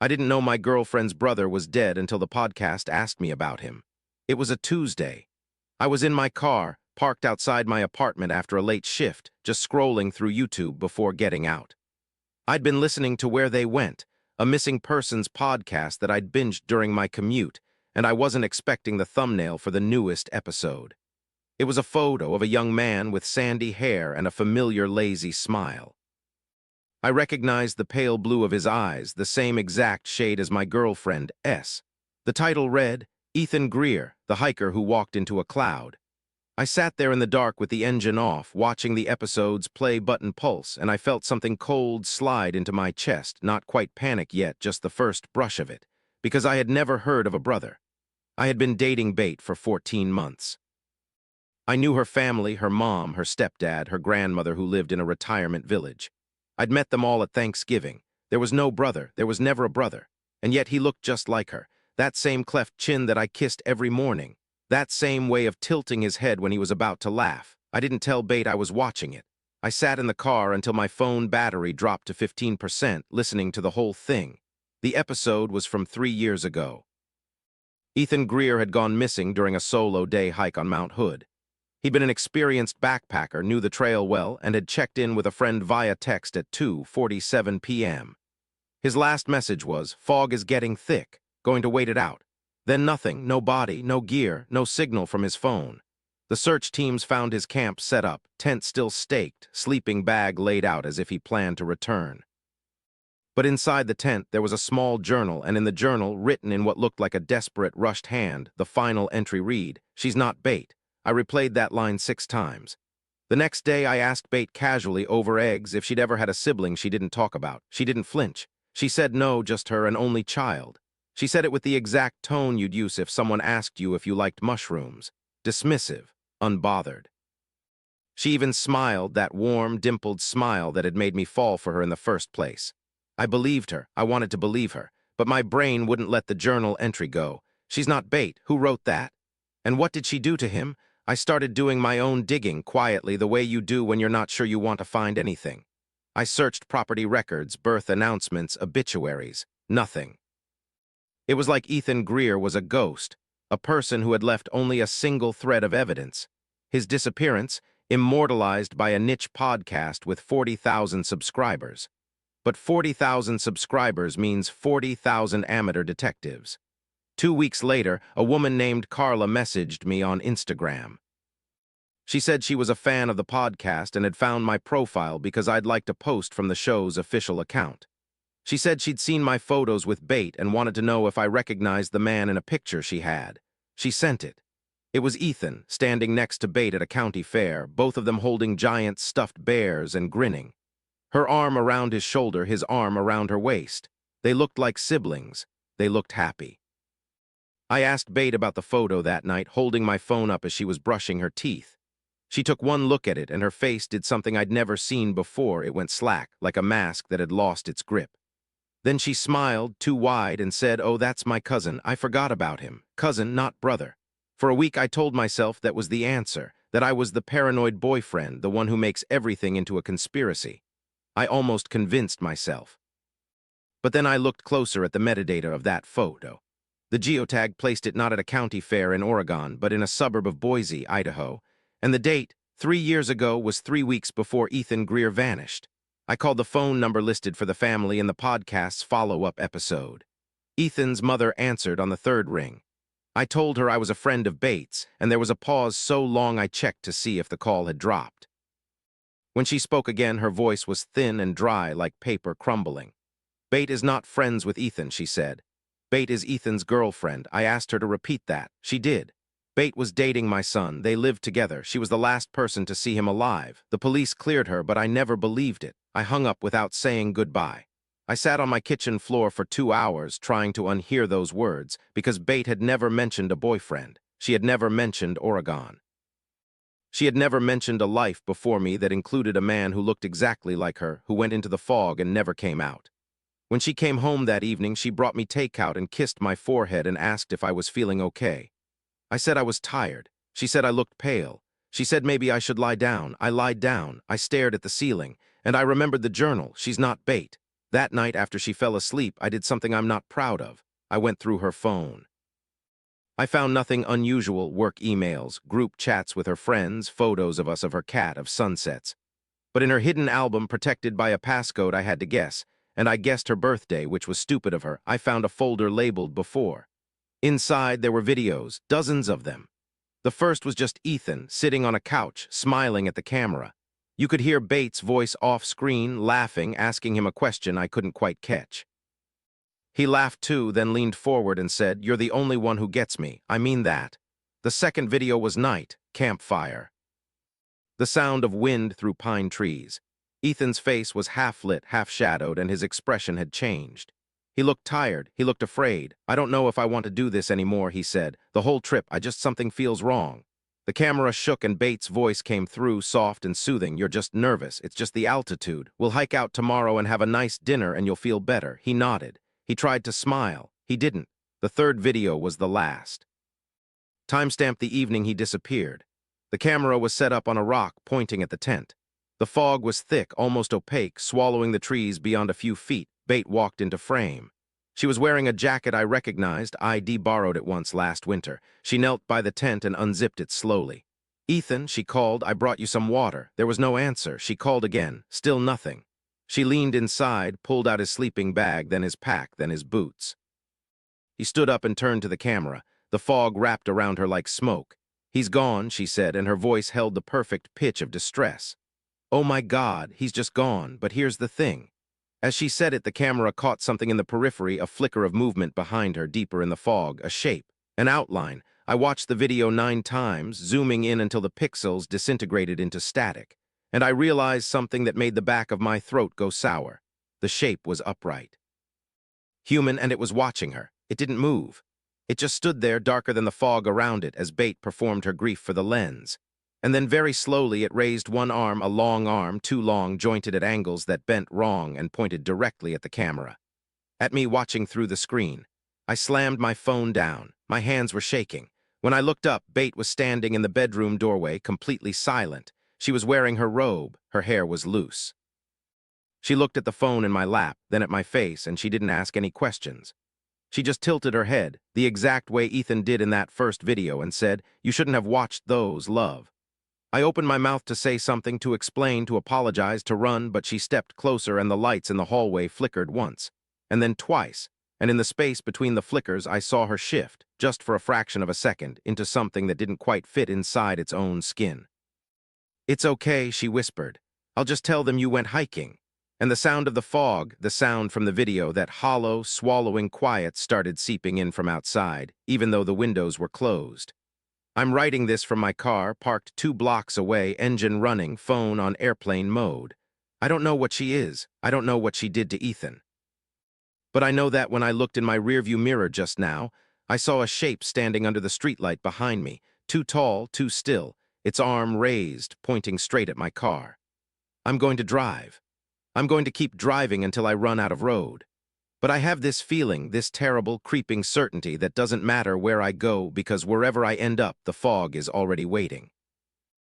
I didn't know my girlfriend's brother was dead until the podcast asked me about him. It was a Tuesday. I was in my car, parked outside my apartment after a late shift, just scrolling through YouTube before getting out. I'd been listening to Where They Went, a missing persons podcast that I'd binged during my commute, and I wasn't expecting the thumbnail for the newest episode. It was a photo of a young man with sandy hair and a familiar lazy smile. I recognized the pale blue of his eyes, the same exact shade as my girlfriend, S. The title read, Ethan Greer, the hiker who walked into a cloud. I sat there in the dark with the engine off, watching the episode's play button pulse, and I felt something cold slide into my chest, not quite panic yet, just the first brush of it, because I had never heard of a brother. I had been dating Bate for 14 months. I knew her family, her mom, her stepdad, her grandmother who lived in a retirement village. I'd met them all at Thanksgiving. There was no brother, there was never a brother, and yet he looked just like her, that same cleft chin that I kissed every morning. That same way of tilting his head when he was about to laugh. I didn't tell Bate I was watching it. I sat in the car until my phone battery dropped to 15%, listening to the whole thing. The episode was from 3 years ago. Ethan Greer had gone missing during a solo day hike on Mount Hood. He'd been an experienced backpacker, knew the trail well, and had checked in with a friend via text at 2:47 p.m. His last message was, "Fog is getting thick, going to wait it out." Then nothing, no body, no gear, no signal from his phone. The search teams found his camp set up, tent still staked, sleeping bag laid out as if he planned to return. But inside the tent there was a small journal, and in the journal, written in what looked like a desperate, rushed hand, the final entry read, "She's not Bate." I replayed that line 6 times. The next day I asked Bate casually over eggs if she'd ever had a sibling she didn't talk about. She didn't flinch. She said no, just her, an only child. She said it with the exact tone you'd use if someone asked you if you liked mushrooms. Dismissive, unbothered. She even smiled, that warm, dimpled smile that had made me fall for her in the first place. I believed her. I wanted to believe her. But my brain wouldn't let the journal entry go. She's not Bate. Who wrote that? And what did she do to him? I started doing my own digging, quietly, the way you do when you're not sure you want to find anything. I searched property records, birth announcements, obituaries. Nothing. It was like Ethan Greer was a ghost, a person who had left only a single thread of evidence. His disappearance, immortalized by a niche podcast with 40,000 subscribers. But 40,000 subscribers means 40,000 amateur detectives. 2 weeks later, a woman named Carla messaged me on Instagram. She said she was a fan of the podcast and had found my profile because I'd liked a post from the show's official account. She said she'd seen my photos with Bate and wanted to know if I recognized the man in a picture she had. She sent it. It was Ethan, standing next to Bate at a county fair, both of them holding giant stuffed bears and grinning. Her arm around his shoulder, his arm around her waist. They looked like siblings. They looked happy. I asked Bate about the photo that night, holding my phone up as she was brushing her teeth. She took one look at it, and her face did something I'd never seen before. It went slack, like a mask that had lost its grip. Then she smiled, too wide, and said, "Oh, that's my cousin. I forgot about him. Cousin, not brother." For a week I told myself that was the answer, that I was the paranoid boyfriend, the one who makes everything into a conspiracy. I almost convinced myself. But then I looked closer at the metadata of that photo. The geotag placed it not at a county fair in Oregon, but in a suburb of Boise, Idaho, and the date, 3 years ago, was 3 weeks before Ethan Greer vanished. I called the phone number listed for the family in the podcast's follow-up episode. Ethan's mother answered on the 3rd ring. I told her I was a friend of Bate's, and there was a pause so long I checked to see if the call had dropped. When she spoke again, her voice was thin and dry like paper crumbling. "Bate is not friends with Ethan," she said. "Bate is Ethan's girlfriend." I asked her to repeat that. She did. Bate was dating my son. They lived together. She was the last person to see him alive. The police cleared her, but I never believed it. I hung up without saying goodbye. I sat on my kitchen floor for 2 hours trying to unhear those words because Bate had never mentioned a boyfriend. She had never mentioned Oregon. She had never mentioned a life before me that included a man who looked exactly like her, who went into the fog and never came out. When she came home that evening, she brought me takeout and kissed my forehead and asked if I was feeling okay. I said I was tired. She said I looked pale. She said maybe I should lie down. I lied down. I stared at the ceiling, and I remembered the journal. She's not Bate. That night after she fell asleep, I did something I'm not proud of. I went through her phone. I found nothing unusual: work emails, group chats with her friends, photos of us, of her cat, of sunsets. But in her hidden album, protected by a passcode, I had to guess, and I guessed her birthday, which was stupid of her. I found a folder labeled before. Inside, there were videos, dozens of them. The first was just Ethan, sitting on a couch, smiling at the camera. You could hear Bates' voice off-screen, laughing, asking him a question I couldn't quite catch. He laughed too, then leaned forward and said, "You're the only one who gets me. I mean that." The second video was night, campfire. The sound of wind through pine trees. Ethan's face was half-lit, half-shadowed, and his expression had changed. He looked tired, he looked afraid. "I don't know if I want to do this anymore," he said. "The whole trip, something feels wrong." The camera shook and Bates' voice came through, soft and soothing. "You're just nervous. It's just the altitude. We'll hike out tomorrow and have a nice dinner and you'll feel better." He nodded. He tried to smile. He didn't. The third video was the last. Timestamped the evening he disappeared. The camera was set up on a rock, pointing at the tent. The fog was thick, almost opaque, swallowing the trees beyond a few feet. Bate walked into frame. She was wearing a jacket I recognized. I'd borrowed it once last winter. She knelt by the tent and unzipped it slowly. "Ethan," she called, "I brought you some water." There was no answer. She called again. Still nothing. She leaned inside, pulled out his sleeping bag, then his pack, then his boots. He stood up and turned to the camera. The fog wrapped around her like smoke. "He's gone," she said, and her voice held the perfect pitch of distress. "Oh my God, he's just gone, but here's the thing." As she said it, the camera caught something in the periphery, a flicker of movement behind her, deeper in the fog, a shape, an outline. I watched the video 9 times, zooming in until the pixels disintegrated into static. And I realized something that made the back of my throat go sour. The shape was upright. Human, and it was watching her. It didn't move. It just stood there, darker than the fog around it, as Bate performed her grief for the lens. And then very slowly it raised one arm, a long arm, too long, jointed at angles that bent wrong, and pointed directly at the camera. At me, watching through the screen. I slammed my phone down. My hands were shaking. When I looked up, Bate was standing in the bedroom doorway, completely silent. She was wearing her robe. Her hair was loose. She looked at the phone in my lap, then at my face, and she didn't ask any questions. She just tilted her head, the exact way Ethan did in that first video, and said, "You shouldn't have watched those, love." I opened my mouth to say something, to explain, to apologize, to run, but she stepped closer and the lights in the hallway flickered once, and then twice, and in the space between the flickers I saw her shift, just for a fraction of a second, into something that didn't quite fit inside its own skin. "It's okay," she whispered. "I'll just tell them you went hiking." And the sound of the fog, the sound from the video, that hollow, swallowing quiet, started seeping in from outside, even though the windows were closed. I'm writing this from my car, parked 2 blocks away, engine running, phone on airplane mode. I don't know what she is. I don't know what she did to Ethan. But I know that when I looked in my rearview mirror just now, I saw a shape standing under the streetlight behind me, too tall, too still, its arm raised, pointing straight at my car. I'm going to drive. I'm going to keep driving until I run out of road. But I have this feeling, this terrible, creeping certainty that doesn't matter where I go, because wherever I end up, the fog is already waiting.